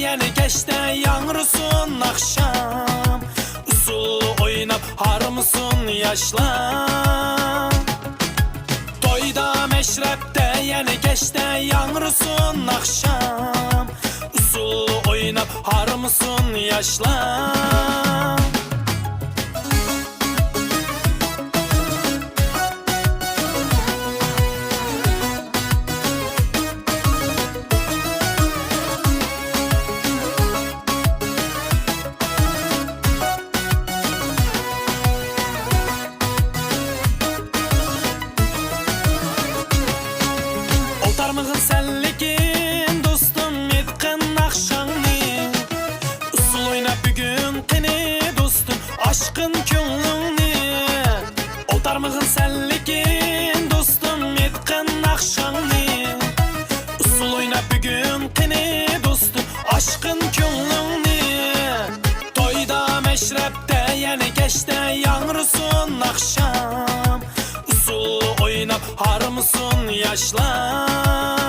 yeni geçte yanrısın akşam. Usullu oynap harmısın yaşlar. Toyda meşrepte yeni geçte yanrısın akşam. Usullu oynap harmısın yaşlar. Oltarmığın senlikin dostum yetkin akşamni. Usul oyna bugün kini dostum aşkın könlünni. Oltarmığın senlikin dostum yetkin akşamni. Usul oyna bugün kini dostum aşkın könlünni. Toyda meşrepte yeni geçte yanrısın akşam. Usullu oynap harmısın yaşlar.